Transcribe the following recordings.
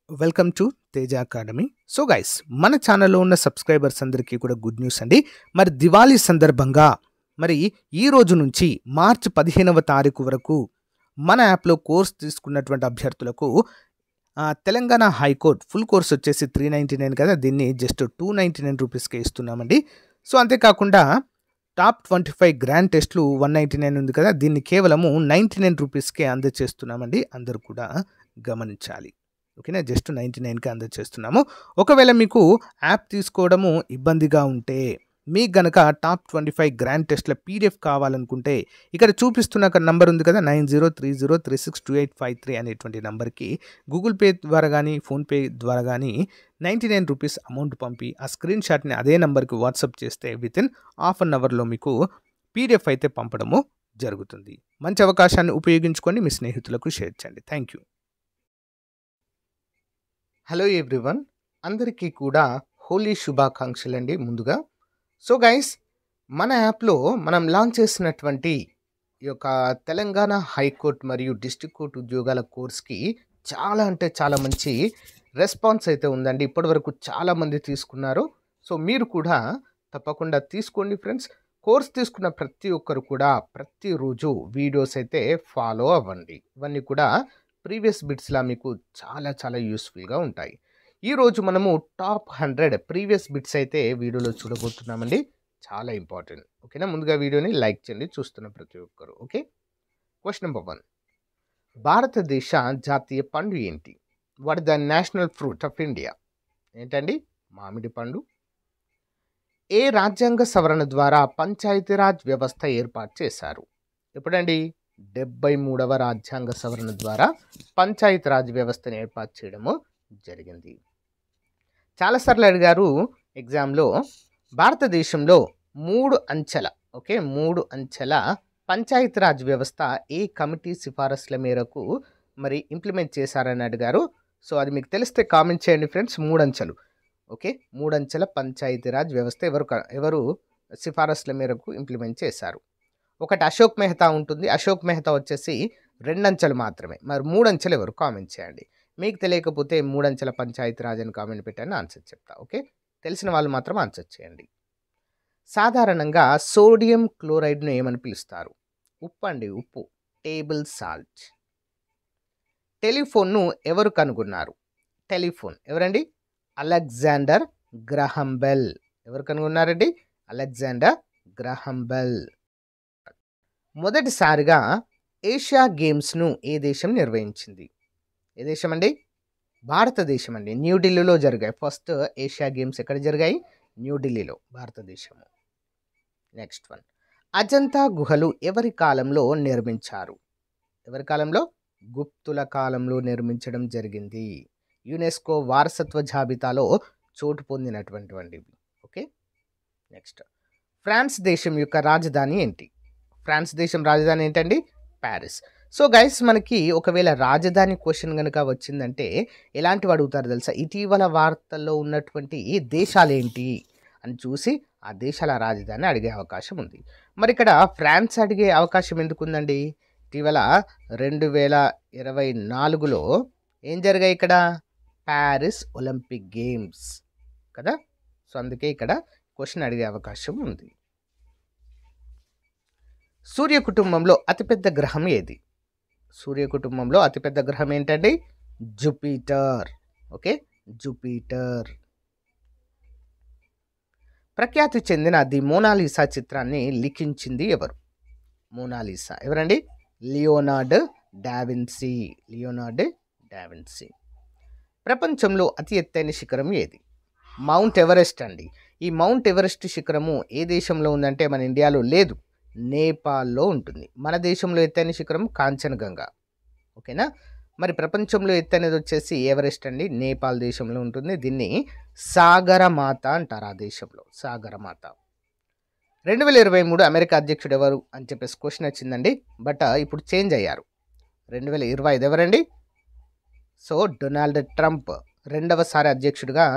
Welcome to Teja academy. So guys, మన ఛానల్లో ఉన్న సబ్స్క్రైబర్స్ అందరికీ కూడా గుడ్ న్యూస్ అండి. మరి దివాళీ సందర్భంగా మరి ఈ రోజు నుంచి మార్చి 15వ తారీఖు వరకు మన యాప్లో కోర్స్ తీసుకున్నటువంటి అభ్యర్థులకు తెలంగాణ హైకోర్టు ఫుల్ కోర్స్ వచ్చేసి 399 కదా, దీన్ని జస్ట్ 299 రూపీస్కే ఇస్తున్నామండి. సో అంతేకాకుండా టాప్ 25 గ్రాండ్ టెస్ట్లు 199 ఉంది కదా, దీన్ని కేవలము 99 రూపీస్కే అందజేస్తున్నామండి. అందరూ కూడా గమనించాలి. ఓకేనా, జస్ట్ 99కి అందజేస్తున్నాము. ఒకవేళ మీకు యాప్ తీసుకోవడము ఇబ్బందిగా ఉంటే, మీకు గనక టాప్ 25 గ్రాండ్ టెస్ట్ల పీడిఎఫ్ కావాలనుకుంటే ఇక్కడ చూపిస్తున్న నంబర్ ఉంది కదా, 9030362853 అనేటువంటి నంబర్కి గూగుల్ పే ద్వారా కానీ ఫోన్పే ద్వారా కానీ 99 రూపీస్ అమౌంట్ పంపి ఆ స్క్రీన్ షాట్ని అదే నెంబర్కి వాట్సాప్ చేస్తే వితిన్ హాఫ్ అన్ అవర్లో మీకు పీడిఎఫ్ అయితే పంపడము జరుగుతుంది. మంచి అవకాశాన్ని ఉపయోగించుకొని మీ స్నేహితులకు షేర్ చేయండి. Thank you. హలో ఎవ్రీవన్, అందరికీ కూడా హోలీ శుభాకాంక్షలు అండి ముందుగా. సో గైస్, మన యాప్లో మనం లాంచ్ చేసినటువంటి ఈ యొక్క తెలంగాణ హైకోర్టు మరియు డిస్ట్రిక్ట్ కోర్టు ఉద్యోగాల కోర్స్కి చాలా అంటే చాలా మంచి రెస్పాన్స్ అయితే ఉందండి. ఇప్పటివరకు చాలామంది తీసుకున్నారు. సో మీరు కూడా తప్పకుండా తీసుకోండి ఫ్రెండ్స్. కోర్స్ తీసుకున్న ప్రతి ఒక్కరు కూడా ప్రతిరోజు వీడియోస్ అయితే ఫాలో అవ్వండి. ఇవన్నీ కూడా ప్రీవియస్ బిట్స్లా మీకు చాలా చాలా యూస్ఫుల్గా ఉంటాయి. ఈరోజు మనము టాప్ 100 ప్రీవియస్ బిట్స్ అయితే వీడియోలో చూడబోతున్నామండి. చాలా ఇంపార్టెంట్. ఓకేనా, ముందుగా వీడియోని లైక్ చేయండి చూస్తున్న ప్రతి ఒక్కరు. ఓకే, క్వశ్చన్ నెంబర్ 1, భారతదేశ జాతీయ పండు ఏంటి? What the national fruit of India? ఏంటండి? మామిడి పండు. ఏ రాజ్యాంగ సవరణ ద్వారా పంచాయతీరాజ్ వ్యవస్థ ఏర్పాటు చేశారు? ఎప్పుడండి? 73వ రాజ్యాంగ సవరణ ద్వారా పంచాయతీరాజ్ వ్యవస్థను ఏర్పాటు చేయడము జరిగింది. చాలాసార్లు అడిగారు ఎగ్జామ్లో. భారతదేశంలో 3 అంచెల పంచాయతీరాజ్ వ్యవస్థ ఏ కమిటీ సిఫారసుల మేరకు మరి ఇంప్లిమెంట్ చేశారని అడిగారు. సో అది మీకు తెలిస్తే కామెంట్ చేయండి ఫ్రెండ్స్. 3 అంచెలు. ఓకే, 3 అంచెల పంచాయతీరాజ్ వ్యవస్థ ఎవరు సిఫారసుల మేరకు ఇంప్లిమెంట్ చేశారు? ఒకటి అశోక్ మెహతా ఉంటుంది. అశోక్ మెహతా వచ్చేసి 2 అంచెలు మాత్రమే. మరి 3 అంచెలు ఎవరు? కామెంట్ చేయండి. మీకు తెలియకపోతే 3 అంచెల పంచాయతీరాజ్ అని కామెంట్ పెట్టండి, ఆన్సర్ చెప్తా. ఓకే, తెలిసిన వాళ్ళు మాత్రం ఆన్సర్ చేయండి. సాధారణంగా సోడియం క్లోరైడ్ను ఏమని పిలుస్తారు? ఉప్పు అండి, ఉప్పు. Table salt. టెలిఫోన్ను ఎవరు కనుగొన్నారు? టెలిఫోన్ ఎవరండి? Alexander Graham Bell. ఎవరు కనుగొన్నారండి? Alexander Graham Bell. మొదటిసారిగా ఏషియా గేమ్స్ను ఏ దేశం నిర్వహించింది? ఏ దేశం అండి? భారతదేశం అండి. న్యూఢిల్లీలో జరిగాయి. ఫస్ట్ ఏషియా గేమ్స్ ఎక్కడ జరిగాయి? న్యూఢిల్లీలో, భారతదేశము. నెక్స్ట్ వన్, అజంతా గుహలు ఎవరి కాలంలో నిర్మించారు? ఎవరి కాలంలో? గుప్తుల కాలంలో నిర్మించడం జరిగింది. యునెస్కో వారసత్వ జాబితాలో చోటు పొందినటువంటివి. ఓకే, నెక్స్ట్, ఫ్రాన్స్ దేశం యొక్క రాజధాని ఏంటి? ఫ్రాన్స్ దేశం రాజధాని ఏంటండి? ప్యారిస్. సో గైస్, మనకి ఒకవేళ రాజధాని క్వశ్చన్ కనుక వచ్చిందంటే ఎలాంటివి అడుగుతారు తెలుసా? ఇటీవల వార్తల్లో ఉన్నటువంటి దేశాలు ఏంటి అని చూసి ఆ దేశాల రాజధాని అడిగే అవకాశం ఉంది. మరి ఇక్కడ ఫ్రాన్స్ అడిగే అవకాశం ఎందుకు ఉందండి? ఇటీవల 2024లో ఏం జరిగాయి ఇక్కడ? ప్యారిస్ ఒలింపిక్ గేమ్స్ కదా. సో అందుకే ఇక్కడ క్వశ్చన్ అడిగే అవకాశం ఉంది. సూర్య కుటుంబంలో అతిపెద్ద గ్రహం ఏది? సూర్య కుటుంబంలో అతిపెద్ద గ్రహం ఏంటండి? జూపిటర్. Okay, Jupiter. ప్రఖ్యాతి చెందిన ది మోనాలిసా చిత్రాన్ని లిఖించింది ఎవరు? మోనాలిసా ఎవరండి? Leonardo DaVinci. Leonardo DaVinci. ప్రపంచంలో అతి ఎత్తైన శిఖరం ఏది? మౌంట్ ఎవరెస్ట్ అండి. ఈ మౌంట్ ఎవరెస్ట్ శిఖరము ఏ దేశంలో ఉందంటే మన ఇండియాలో లేదు, నేపాల్లో ఉంటుంది. మన దేశంలో ఎత్తైన శిఖరం కాంచనగంగా. ఓకేనా, మరి ప్రపంచంలో ఎత్తైనది వచ్చేసి ఎవరెస్ట్ అండి, నేపాల్ దేశంలో ఉంటుంది. దీన్ని సాగరమాత అంటారు ఆ దేశంలో, సాగరమాత. 2023 అమెరికా అధ్యక్షుడు ఎవరు అని చెప్పేసి క్వశ్చన్ వచ్చిందండి. బట్ ఇప్పుడు చేంజ్ అయ్యారు. 2025 ఎవరండి? సో డొనాల్డ్ ట్రంప్ 2వసారి అధ్యక్షుడిగా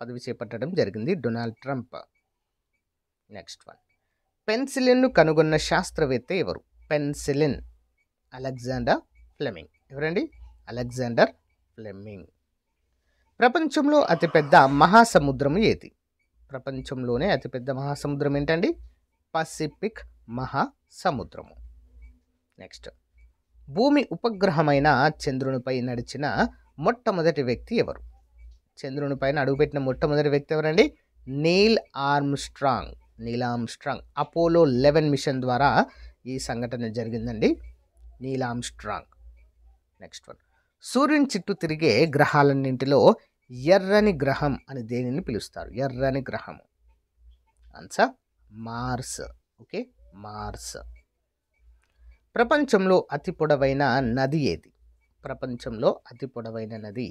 పదవి చేపట్టడం జరిగింది, డొనాల్డ్ ట్రంప్. నెక్స్ట్ వన్, పెన్సిలిన్ను కనుగొన్న శాస్త్రవేత్త ఎవరు? పెన్సిలిన్. Alexander Fleming. ఎవరండి? Alexander Fleming. ప్రపంచంలో అతిపెద్ద మహాసముద్రం ఏది? ప్రపంచంలోనే అతిపెద్ద మహాసముద్రం ఏంటండి? పసిఫిక్ మహాసముద్రము. నెక్స్ట్, భూమి ఉపగ్రహమైన చంద్రునిపై నడిచిన మొట్టమొదటి వ్యక్తి ఎవరు? చంద్రునిపైన అడుగుపెట్టిన మొట్టమొదటి వ్యక్తి ఎవరండి? Neil Armstrong. Neil Armstrong. Apollo 11 mission ద్వారా ఈ సంఘటన జరిగిందండి. నీల్ ఆర్మ్స్ట్రాంగ్. నెక్స్ట్ వన్, సూర్యుని చుట్టూ తిరిగే గ్రహాలన్నింటిలో ఎర్రని గ్రహం అని దేనిని పిలుస్తారు? ఎర్రని గ్రహము. Answer Mars. Okay, Mars. ప్రపంచంలో అతి పొడవైన నది ఏది? ప్రపంచంలో అతి పొడవైన నది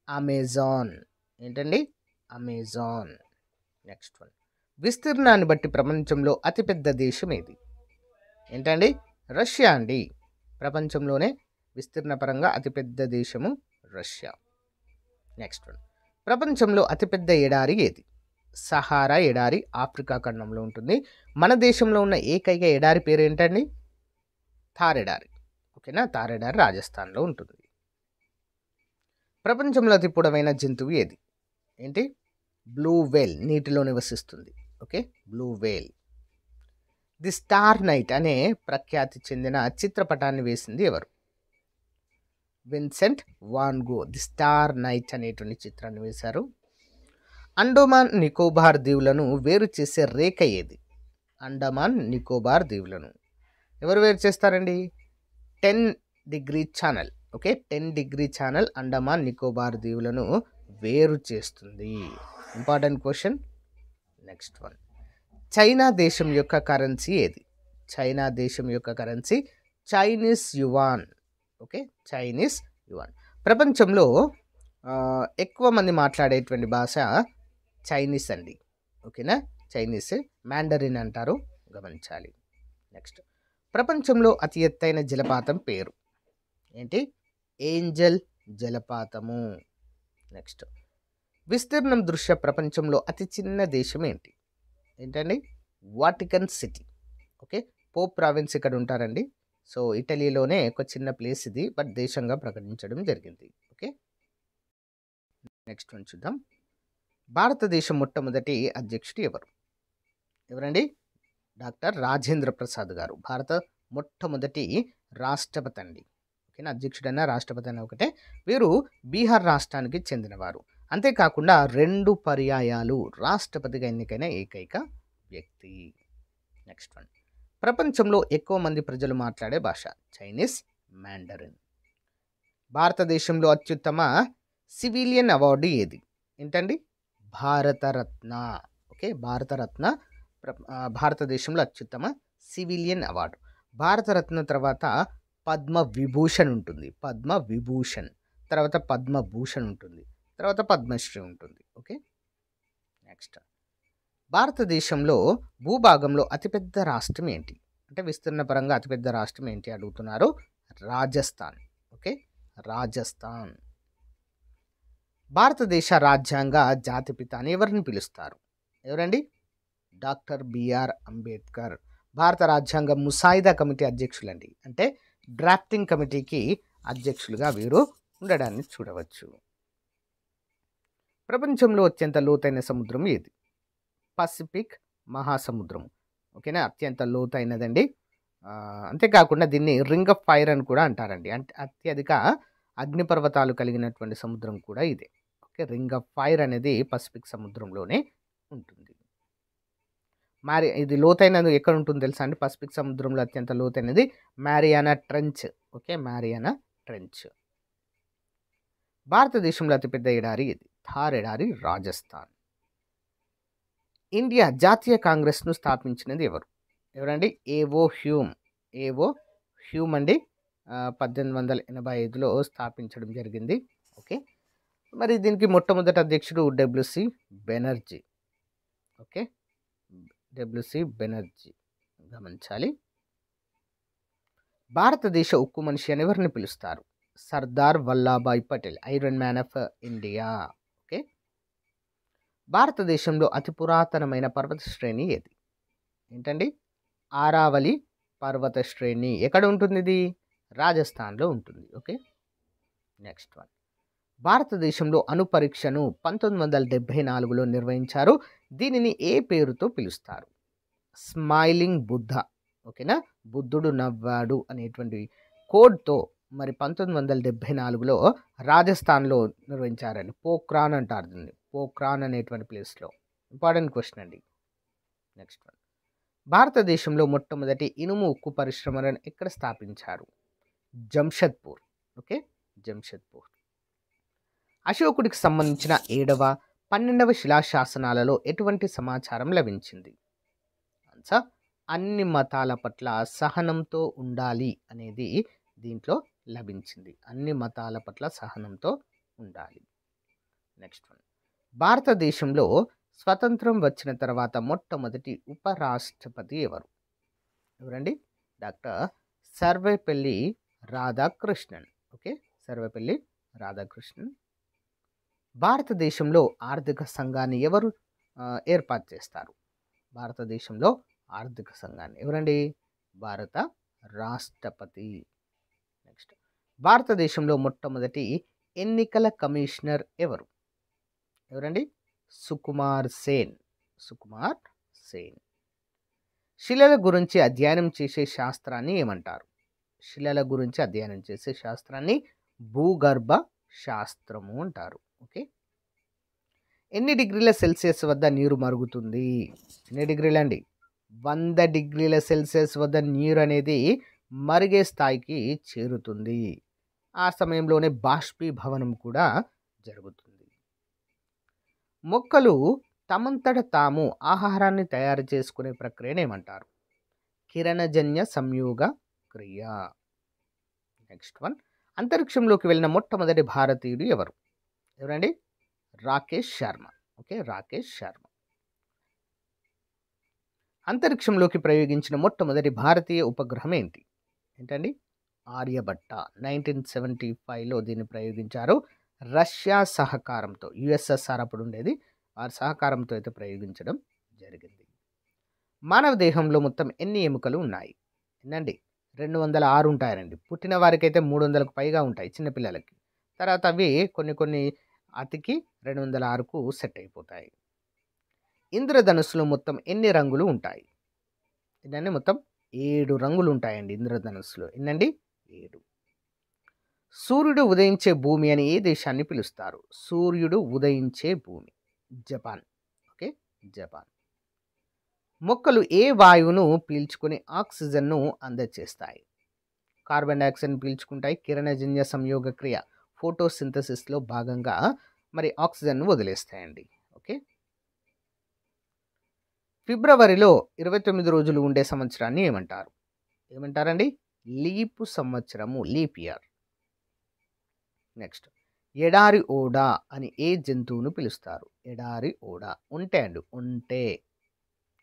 అమెజాన్. ఏంటండి? అమెజాన్. నెక్స్ట్ వన్, విస్తీర్ణాన్ని బట్టి ప్రపంచంలో అతిపెద్ద దేశం ఏది? ఏంటండి? రష్యా అండి. ప్రపంచంలోనే విస్తీర్ణపరంగా అతిపెద్ద దేశము రష్యా. నెక్స్ట్ వన్, ప్రపంచంలో అతిపెద్ద ఎడారి ఏది? సహారా ఎడారి ఆఫ్రికా ఖండంలో ఉంటుంది. మన దేశంలో ఉన్న ఏకైక ఎడారి పేరు ఏంటండి? థార్ ఎడారి. ఓకేనా, థార్ ఎడారి రాజస్థాన్లో ఉంటుంది. ప్రపంచంలో అతి పొడవైన జంతువు ఏది? ఏంటి? బ్లూ వేల్. నీటిలో నివసిస్తుంది. Okay, blue Vel. The star night అనే ప్రఖ్యాతి చెందిన చిత్రపటాన్ని వేసింది ఎవరు? Vincent van go the star night అనేటువంటి చిత్రాన్ని వేశారు. అండమాన్ నికోబార్ దీవులను వేరు చేసే రేఖ ఏది? అండమాన్ నికోబార్ దీవులను ఎవరు వేరు చేస్తారండి? 10 degree channel. Okay, 10 degree channel Andaman Nicobar దీవులను వేరు చేస్తుంది. Important question. Next one, China దేశం యొక్క కరెన్సీ ఏది? చైనా దేశం యొక్క currency Chinese yuan. Okay, Chinese yuan. ప్రపంచంలో ఎక్కువ మంది మాట్లాడేటువంటి భాష చైనీస్ అండి. ఓకేనా, చైనీస్. మ్యాండరిన్ అంటారు, గమనించాలి. నెక్స్ట్, ప్రపంచంలో అతి ఎత్తైన జలపాతం పేరు ఏంటి? ఏంజల్ జలపాతము. నెక్స్ట్, విస్తీర్ణం దృష్ట్యా ప్రపంచంలో అతి చిన్న దేశం ఏంటి? ఏంటండి? Vatican city. Okay, Pope province ఇక్కడ ఉంటారండి. సో ఇటలీలోనే ఒక చిన్న ప్లేస్ ఇది, బట్ దేశంగా ప్రకటించడం జరిగింది. ఓకే, నెక్స్ట్ వన్ చూద్దాం. భారతదేశం మొట్టమొదటి అధ్యక్షుడు ఎవరు? ఎవరండి? డాక్టర్ రాజేంద్ర ప్రసాద్ గారు భారత మొట్టమొదటి రాష్ట్రపతి అండి. ఓకేనా, అధ్యక్షుడైనా రాష్ట్రపతి అయినా ఒకటే. వీరు బీహార్ రాష్ట్రానికి చెందినవారు. అంతేకాకుండా 2 పర్యాయాలు రాష్ట్రపతిగా ఎన్నికైన ఏకైక వ్యక్తి. నెక్స్ట్ వన్, ప్రపంచంలో ఎక్కువ మంది ప్రజలు మాట్లాడే భాష చైనీస్ మ్యాండరిన్. భారతదేశంలో అత్యుత్తమ సివిలియన్ అవార్డు ఏది? ఏంటండి? భారతరత్న. ఓకే, భారతరత్న భారతదేశంలో అత్యుత్తమ సివిలియన్ అవార్డు. భారతరత్న తర్వాత పద్మ విభూషణ్ ఉంటుంది. పద్మ విభూషణ్ తర్వాత పద్మభూషణ్ ఉంటుంది, తర్వాత పద్మశ్రీ ఉంటుంది. ఓకే, నెక్స్ట్, భారతదేశంలో భూభాగంలో అతిపెద్ద రాష్ట్రం ఏంటి? అంటే విస్తీర్ణపరంగా అతిపెద్ద రాష్ట్రం ఏంటి అడుగుతున్నారు. రాజస్థాన్. ఓకే, రాజస్థాన్. భారతదేశ రాజ్యాంగ జాతిపిత అని ఎవరిని పిలుస్తారు? ఎవరండి? Doctor B R Ambedkar. భారత రాజ్యాంగ ముసాయిదా కమిటీ అధ్యక్షులండి. అంటే డ్రాఫ్టింగ్ కమిటీకి అధ్యక్షులుగా వీరు ఉండడాన్ని చూడవచ్చు. ప్రపంచంలో అత్యంత లోతైన సముద్రం ఏది? పసిఫిక్ మహాసముద్రం. ఓకేనా, అత్యంత లోతైనదండి. అంతేకాకుండా దీన్ని రింగ్ ఆఫ్ ఫైర్ అని కూడా అంటారండి. అంటే అత్యధిక అగ్నిపర్వతాలు కలిగినటువంటి సముద్రం కూడా ఇదే. ఓకే, రింగ్ ఆఫ్ ఫైర్ అనేది పసిఫిక్ సముద్రంలోనే ఉంటుంది. మరి ఇది లోతైనది ఎక్కడ ఉంటుంది తెలుసా అండి? పసిఫిక్ సముద్రంలో అత్యంత లోతైనది Mariana trench. Okay, Mariana trench. భారతదేశంలో అతిపెద్ద ఎడారి ఇది థార్ ఎడారి, రాజస్థాన్. ఇండియా జాతీయ కాంగ్రెస్ను స్థాపించినది ఎవరు? ఎవరండి? ఏవో హ్యూమ్. ఏవో హ్యూమ్ అండి. 1885లో స్థాపించడం జరిగింది. ఓకే, మరి దీనికి మొట్టమొదటి అధ్యక్షుడు WC Banerjee. Okay, WC Banerjee, గమనించాలి. భారతదేశ ఉక్కు మనిషి అని ఎవరిని పిలుస్తారు? Sardar Vallabhbhai Patel, iron man of India. Okay, భారతదేశంలో అతి పురాతనమైన పర్వత శ్రేణి ఏది? ఏంటండి? ఆరావళి పర్వత శ్రేణి. ఎక్కడ ఉంటుంది ఇది? రాజస్థాన్లో ఉంటుంది. ఓకే, నెక్స్ట్ వన్, భారతదేశంలో అణు పరీక్షను 1974లో నిర్వహించారు. దీనిని ఏ పేరుతో పిలుస్తారు? స్మైలింగ్ బుద్ధ. ఓకేనా? బుద్ధుడు నవ్వాడు అనేటువంటి కోడ్‌తో మరి 1974లో రాజస్థాన్‌లో నిర్వహించారండి. పోఖ్రాన్ అంటారు దీన్ని. పోఖ్రాన్ అనేటువంటి ప్లేస్‌లో. ఇంపార్టెంట్ క్వెషన్ అండి. Next one. భారతదేశంలో మొట్టమొదటి ఇనుము ఉక్కు పరిశ్రమలను ఎక్కడ స్థాపించారు? జంషెద్పూర్. ఓకే, జంషెద్పూర్. అశోకుడికి సంబంధించిన 7వ, 12వ శిలాశాసనాలలో ఎటువంటి సమాచారం లభించింది? ఆన్సర్ అన్ని మతాల పట్ల సహనంతో ఉండాలి అనేది దీంట్లో లభించింది. అన్ని మతాల పట్ల సహనంతో ఉండాలి. Next one. భారతదేశంలో స్వతంత్రం వచ్చిన తర్వాత మొట్టమొదటి ఉపరాష్ట్రపతి ఎవరు? ఎవరండి? డాక్టర్ సర్వేపల్లి రాధాకృష్ణన్. ఓకే, సర్వేపల్లి రాధాకృష్ణన్. భారతదేశంలో ఆర్థిక సంఘాన్ని ఎవరు ఏర్పాటు చేస్తారు? భారతదేశంలో ఆర్థిక సంఘాన్ని ఎవరండి? భారత రాష్ట్రపతి. నెక్స్ట్. భారతదేశంలో మొట్టమొదటి ఎన్నికల కమిషనర్ ఎవరు? ఎవరండి? సుకుమార్ సేన్. సుకుమార్ సేన్. శిలల గురించి అధ్యయనం చేసే శాస్త్రాన్ని ఏమంటారు? శిలల గురించి అధ్యయనం చేసే శాస్త్రాన్ని భూగర్భ శాస్త్రము అంటారు. ఓకే. ఎన్ని డిగ్రీల సెల్సియస్ వద్ద నీరు మరుగుతుంది? ఎన్ని డిగ్రీలండి? 100 డిగ్రీల సెల్సియస్ వద్ద నీరు అనేది మరిగే స్థాయికి చేరుతుంది. ఆ సమయంలోనే బాష్పీభవనం కూడా జరుగుతుంది. మొక్కలు తమంతట తాము ఆహారాన్ని తయారు చేసుకునే ప్రక్రియను ఏమంటారు? కిరణజన్య సంయోగ క్రియ. Next one. అంతరిక్షంలోకి వెళ్ళిన మొట్టమొదటి భారతీయుడు ఎవరు? ఎవరండి? రాకేష్ శర్మ. ఓకే, రాకేష్ శర్మ. అంతరిక్షంలోకి ప్రయోగించిన మొట్టమొదటి భారతీయ ఉపగ్రహం ఏంటి? ఏంటండి? ఆర్యభట్ట. 1975లో దీన్ని ప్రయోగించారు. రష్యా సహకారంతో, యుఎస్ఎస్ఆర్ అప్పుడు ఉండేది, వారి సహకారంతో అయితే ప్రయోగించడం జరిగింది. మానవ దేహంలో మొత్తం ఎన్ని ఎముకలు ఉన్నాయి? ఎన్నండి? 206 ఉంటాయండి. పుట్టిన వారికైతే 300కు పైగా ఉంటాయి చిన్నపిల్లలకి. తర్వాత అవి కొన్ని అతికి 206కు సెట్ అయిపోతాయి. ఇంద్రధనుస్సులో మొత్తం ఎన్ని రంగులు ఉంటాయి? ఎన్నండి? మొత్తం 7 రంగులు ఉంటాయండి ఇంద్రధనుస్సులో. ఎన్నండి? 7. సూర్యుడు ఉదయించే భూమి అని ఏ దేశాన్ని పిలుస్తారు? సూర్యుడు ఉదయించే భూమి. జపాన్. Okay, Japan. మొక్కలు ఏ వాయువును పీల్చుకొని ఆక్సిజన్ను అందజేస్తాయి? కార్బన్ డైఆక్సైడ్ని పీల్చుకుంటాయి. కిరణజన్య సంయోగ క్రియ, ఫోటోసింథసిస్లో భాగంగా మరి ఆక్సిజన్ను వదిలేస్తాయండి. ఓకే. ఫిబ్రవరిలో 29 రోజులు ఉండే సంవత్సరాన్ని ఏమంటారు? ఏమంటారండి? లీపు సంవత్సరము, లీప్ ఇయర్. నెక్స్ట్. ఎడారి ఓడ అని ఏ జంతువును పిలుస్తారు? ఎడారి ఓడ. ఉంటే అండి, ఉంటే.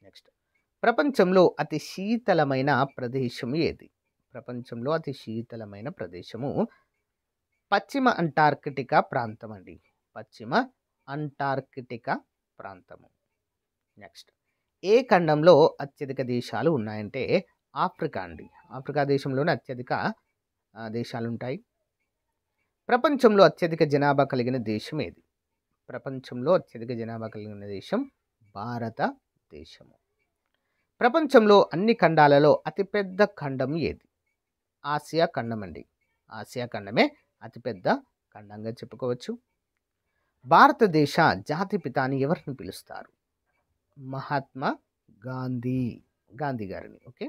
నెక్స్ట్. ప్రపంచంలో అతి శీతలమైన ప్రదేశం ఏది? ప్రపంచంలో అతి శీతలమైన ప్రదేశము పశ్చిమ అంటార్కిటికా ప్రాంతం అండి. పశ్చిమ అంటార్కిటికా ప్రాంతము. నెక్స్ట్. ఏ ఖండంలో అత్యధిక దేశాలు ఉన్నాయంటే ఆఫ్రికా అండి. ఆఫ్రికా దేశంలోనే అత్యధిక దేశాలు ఉంటాయి. ప్రపంచంలో అత్యధిక జనాభా కలిగిన దేశం ఏది? ప్రపంచంలో అత్యధిక జనాభా కలిగిన దేశం భారతదేశము. ప్రపంచంలో అన్ని ఖండాలలో అతిపెద్ద ఖండం ఏది? ఆసియా ఖండం అండి. ఆసియా ఖండమే అతిపెద్ద ఖండంగా చెప్పుకోవచ్చు. భారతదేశ జాతిపిత అని ఎవరిని పిలుస్తారు? మహాత్మా గాంధీ. గాంధీ గారిని. ఓకే.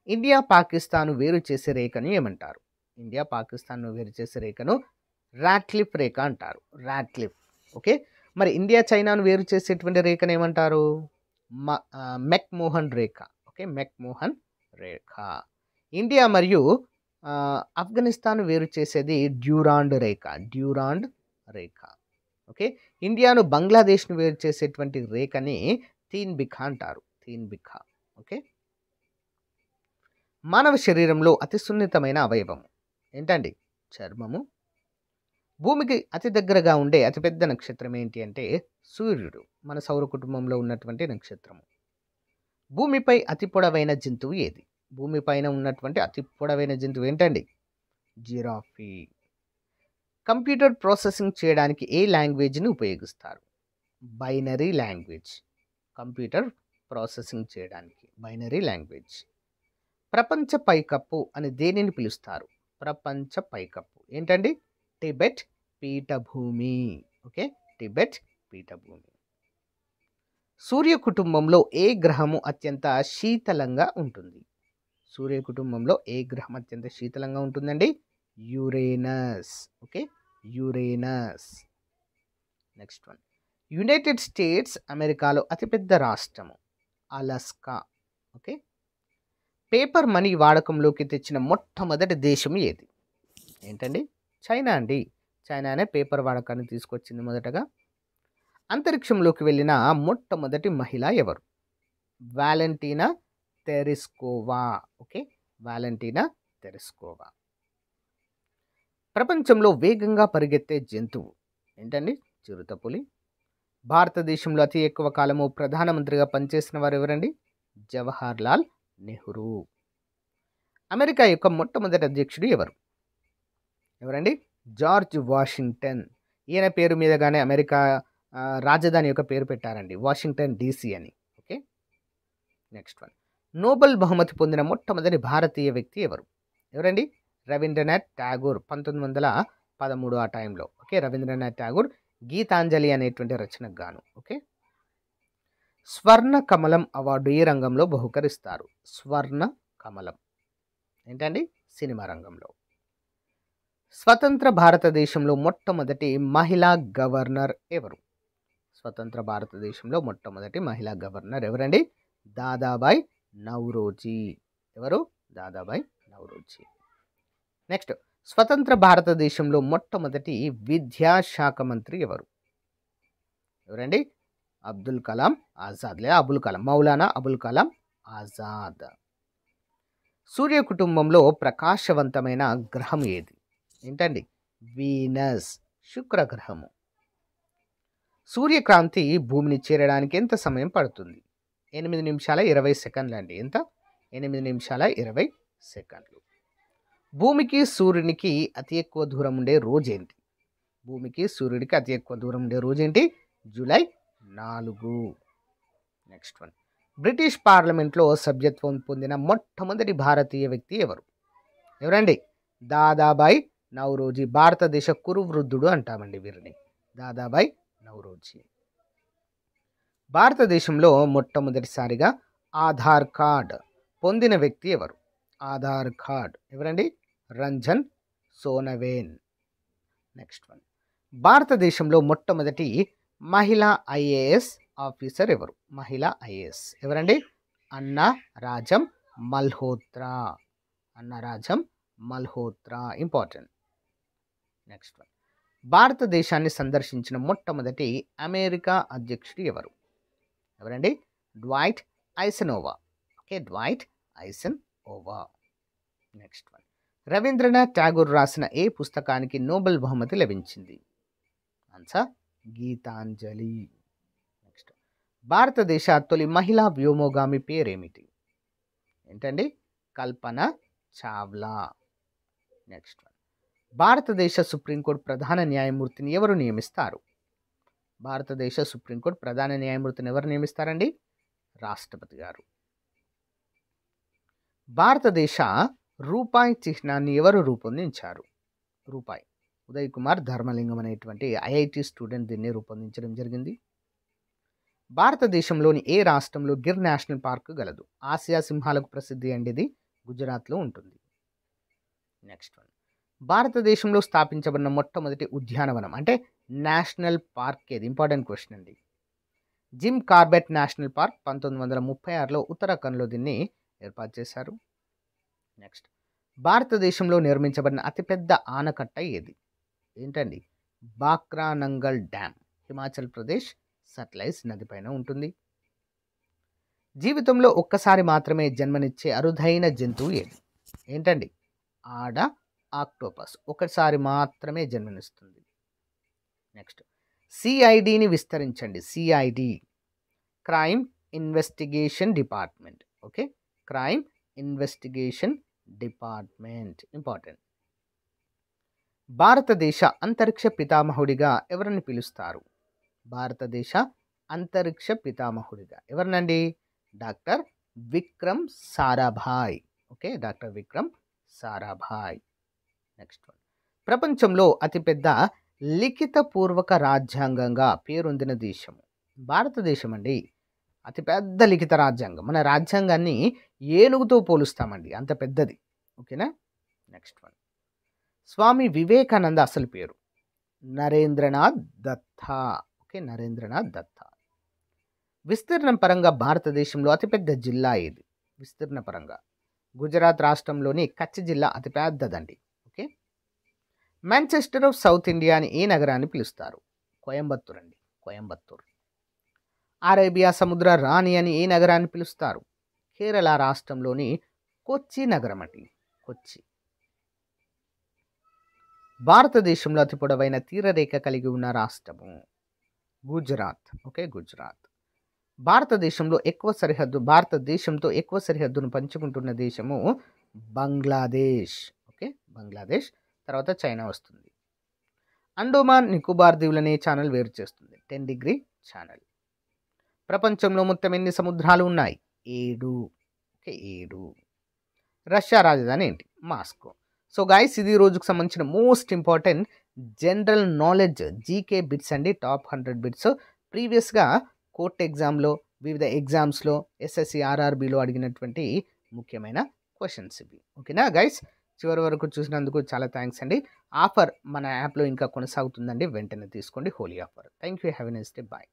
ఇండియా పాకిస్తాన్ వేరు చేసే రేఖను ఏమంటారు? ఇండియా పాకిస్తాన్ వేరు చేసే రేఖను రాట్లిఫ్ రేఖ అంటారు. రాట్లిఫ్. ఓకే. మరి ఇండియా చైనాను వేరు చేసేటువంటి రేఖను ఏమంటారు? మెక్మోహన్ రేఖ. ఓకే, మెక్మోహన్ రేఖ. ఇండియా మరియు ఆఫ్ఘనిస్తాన్ వేరు చేసేది డ్యూరాండ్ రేఖ. డ్యూరాండ్ రేఖ. ఓకే. ఇండియాను బంగ్లాదేశ్ను వేరు చేసేటువంటి రేఖని తీన్ బిఖా అంటారు. తీన్ బిఖా. ఓకే. మానవ శరీరంలో అతి సున్నితమైన అవయవం ఏంటండి? చర్మము. భూమికి అతి దగ్గరగా ఉండే అతిపెద్ద నక్షత్రం ఏంటి అంటే సూర్యుడు. మన సౌర కుటుంబంలో ఉన్నటువంటి నక్షత్రము. భూమిపై అతి పొడవైన జంతువు ఏది? భూమిపైన ఉన్నటువంటి అతి పొడవైన జంతువు ఏంటండి? జిరాఫీ. కంప్యూటర్ ప్రాసెసింగ్ చేయడానికి ఏ లాంగ్వేజ్ని ఉపయోగిస్తారు? Binary language. కంప్యూటర్ ప్రాసెసింగ్ చేయడానికి బైనరీ లాంగ్వేజ్. ప్రపంచ పైకప్పు అని దేనిని పిలుస్తారు? ప్రపంచ పైకప్పు ఏంటండి? టిబెట్ పీఠభూమి. ఓకే, టిబెట్ పీఠభూమి. సూర్య కుటుంబంలో ఏ గ్రహము అత్యంత శీతలంగా ఉంటుంది? సూర్య కుటుంబంలో ఏ గ్రహం అత్యంత శీతలంగా ఉంటుందండి? Uranus. Okay, Uranus. Next one. United states అమెరికాలో అతిపెద్ద రాష్ట్రము అలస్కా. ఓకే. పేపర్ మనీ వాడకంలోకి తెచ్చిన మొట్టమొదటి దేశం ఏది? ఏంటండి? చైనా అండి. చైనానే పేపర్ వాడకాన్ని తీసుకొచ్చింది మొదటగా. అంతరిక్షంలోకి వెళ్ళిన మొట్టమొదటి మహిళ ఎవరు? Valentina Tereshkova. Okay, Valentina Tereshkova. ప్రపంచంలో వేగంగా పరిగెత్తే జంతువు ఏంటండి? చిరుతపులి. భారతదేశంలో అతి ఎక్కువ కాలము ప్రధానమంత్రిగా పనిచేసిన వారు ఎవరండి? జవహర్ లాల్ నెహ్రూ. అమెరికా యొక్క మొట్టమొదటి అధ్యక్షుడు ఎవరు? ఎవరండి? George Washington. ఈయన పేరు మీదగానే అమెరికా రాజధాని యొక్క పేరు పెట్టారండి, వాషింగ్టన్ DC అని. ఓకే. Next one. నోబెల్ బహుమతి పొందిన మొట్టమొదటి భారతీయ వ్యక్తి ఎవరు? ఎవరండి? రవీంద్రనాథ్ ఠాగూర్. 1913 ఆ టైంలో. ఓకే, రవీంద్రనాథ్ ఠాగూర్ గీతాంజలి అనేటువంటి రచనకు గాను. ఓకే. స్వర్ణ కమలం అవార్డు ఏ రంగంలో బహుకరిస్తారు? స్వర్ణ కమలం ఏంటండి? సినిమా రంగంలో. స్వతంత్ర భారతదేశంలో మొట్టమొదటి మహిళా గవర్నర్ ఎవరు? స్వతంత్ర భారతదేశంలో మొట్టమొదటి మహిళా గవర్నర్ ఎవరండి? దాదాబాయ్ నౌరోజీ. ఎవరు? దాదాబాయ్ నౌరోజీ. నెక్స్ట్. స్వతంత్ర భారతదేశంలో మొట్టమొదటి విద్యాశాఖ మంత్రి ఎవరు? ఎవరండి? అబ్దుల్ కలాం ఆజాద్ లేదా అబుల్ కలాం. మౌలానా అబుల్ కలాం ఆజాద్. సూర్య కుటుంబంలో ప్రకాశవంతమైన గ్రహం ఏది? ఏంటండి? వీనస్, శుక్రగ్రహము. సూర్యకాంతి భూమిని చేరడానికి ఎంత సమయం పడుతుంది? 8 నిమిషాల 20 సెకండ్లు అండి. ఎంత? 8 నిమిషాల 20 సెకండ్లు. భూమికి సూర్యునికి అతి ఎక్కువ దూరం ఉండే రోజు ఏంటి? భూమికి సూర్యుడికి అతి ఎక్కువ దూరం ఉండే రోజు ఏంటి? జూలై 4. Next one. బ్రిటిష్ పార్లమెంట్లో సభ్యత్వం పొందిన మొట్టమొదటి భారతీయ వ్యక్తి ఎవరు? ఎవరండి? దాదాబాయ్ నౌరోజీ. భారతదేశ కురువృద్ధుడు అంటామండి వీరిని, దాదాబాయ్ నౌరోజీ. భారతదేశంలో మొట్టమొదటిసారిగా ఆధార్ కార్డ్ పొందిన వ్యక్తి ఎవరు? ఆధార్ కార్డ్ ఎవరండి? రంజన్ సోనవేన్. Next one. భారతదేశంలో మొట్టమొదటి మహిళా IAS ఆఫీసర్ ఎవరు? మహిళా IAS ఎవరండి? అన్నా Rajam Malhotra. Anna Rajam Malhotra. Important. Next one. భారతదేశాన్ని సందర్శించిన మొట్టమొదటి అమెరికా అధ్యక్షుడు ఎవరు? ఎవరండి? Dwight Eisenhower. Okay, Dwight Eisenhower. Next one. Rabindranath Tagore రాసిన ఏ పుస్తకానికి నోబెల్ బహుమతి లభించింది? ఆన్సర్ గీతాంజలి. నెక్స్ట్. భారతదేశ తొలి మహిళా వ్యోమగామి పేరేమిటి? ఏంటండి? కల్పన చావ్లా. Next one. భారతదేశ సుప్రీంకోర్టు ప్రధాన న్యాయమూర్తిని ఎవరు నియమిస్తారు? భారతదేశ సుప్రీంకోర్టు ప్రధాన న్యాయమూర్తిని ఎవరు నియమిస్తారండి? రాష్ట్రపతి గారు. భారతదేశ రూపాయి చిహ్నాన్ని ఎవరు రూపొందించారు? రూపాయి. ఉదయ్ కుమార్ ధర్మలింగం అనేటువంటి IIT స్టూడెంట్ దీన్ని రూపొందించడం జరిగింది. భారతదేశంలోని ఏ రాష్ట్రంలో గిర్ నేషనల్ పార్క్ గలదు? ఆసియా సింహాలకు ప్రసిద్ధి అండి, గుజరాత్లో ఉంటుంది. Next one. భారతదేశంలో స్థాపించబడిన మొట్టమొదటి ఉద్యానవనం అంటే నేషనల్ పార్క్ ఏది? ఇంపార్టెంట్ క్వశ్చన్ అండి. జిమ్ కార్బెట్ నేషనల్ పార్క్ 1936లో ఉత్తరాఖండ్లో దీన్ని ఏర్పాటు చేశారు. నెక్స్ట్. భారతదేశంలో నిర్మించబడిన అతిపెద్ద ఆనకట్ట ఏది? ఏంటండి? బాక్రా నంగల్ డ్యామ్, హిమాచల్ ప్రదేశ్ సట్లెజ్ నదిపైన ఉంటుంది. జీవితంలో ఒక్కసారి మాత్రమే జన్మనిచ్చే అరుదైన జంతువు ఏది? ఏంటండి? ఆడ ఆక్టోపస్. ఒకసారి మాత్రమే జన్మనిస్తుంది. నెక్స్ట్. CIDని విస్తరించండి. CID crime investigation department. Okay, crime investigation department. Important. భారతదేశ అంతరిక్ష పితామహుడిగా ఎవరిని పిలుస్తారు? భారతదేశ అంతరిక్ష పితామహుడిగా ఎవరినండి? Doctor Vikram Sarabhai. Okay, doctor Vikram Sarabhai. Next one. ప్రపంచంలో అతిపెద్ద లిఖితపూర్వక రాజ్యాంగంగా పేరొందిన దేశము భారతదేశం అండి. అతిపెద్ద లిఖిత రాజ్యాంగం. మన రాజ్యాంగాన్ని ఏనుగుతో పోలుస్తామండి, అంత పెద్దది. ఓకేనా. Next one. స్వామి వివేకానంద అసలు పేరు? నరేంద్రనాథ్ దత్తా. ఓకే, నరేంద్రనాథ్ దత్తా. విస్తీర్ణం పరంగా భారతదేశంలో అతిపెద్ద జిల్లా ఏది? విస్తీర్ణ పరంగా గుజరాత్ రాష్ట్రంలోని కచ్ జిల్లా అతిపెద్దదండి. Okay. Manchester of South India అని ఏ నగరాన్ని పిలుస్తారు? కోయంబత్తూర్ అండి, కోయంబత్తూర్. అరేబియా సముద్ర రాణి అని ఏ నగరాన్ని పిలుస్తారు? కేరళ రాష్ట్రంలోని కొచ్చి నగరం అండి, కొచ్చి. భారతదేశంలో అతి పొడవైన తీరరేఖ కలిగి ఉన్న రాష్ట్రము గుజరాత్. ఓకే, గుజరాత్. భారతదేశంతో ఎక్కువ సరిహద్దును పంచుకుంటున్న దేశము బంగ్లాదేశ్. ఓకే, బంగ్లాదేశ్. తర్వాత చైనా వస్తుంది. అండోమాన్ నికోబార్ దీవులనే ఛానల్ వేరు చేస్తుంది? 10 డిగ్రీ ఛానల్. ప్రపంచంలో మొత్తం ఎన్ని సముద్రాలు ఉన్నాయి? 7. ఓకే, 7. రష్యా రాజధాని ఏంటి? మాస్కో. సో గైస్, ఇది రోజుకు సంబంధించిన most important general knowledge GK bits అండి. Top 100 bits. ప్రీవియస్గా కోర్ట్ ఎగ్జామ్లో, వివిధ ఎగ్జామ్స్లో, ఎస్ఎస్సి ఆర్ఆర్బిలో అడిగినటువంటి ముఖ్యమైన క్వశ్చన్స్ ఇవి. ఓకేనా గైస్, చివరి వరకు చూసినందుకు చాలా థ్యాంక్స్ అండి. ఆఫర్ మన యాప్లో ఇంకా కొనసాగుతుందండి, వెంటనే తీసుకోండి. Holi offer. Thank you. Have a nice day. Bye.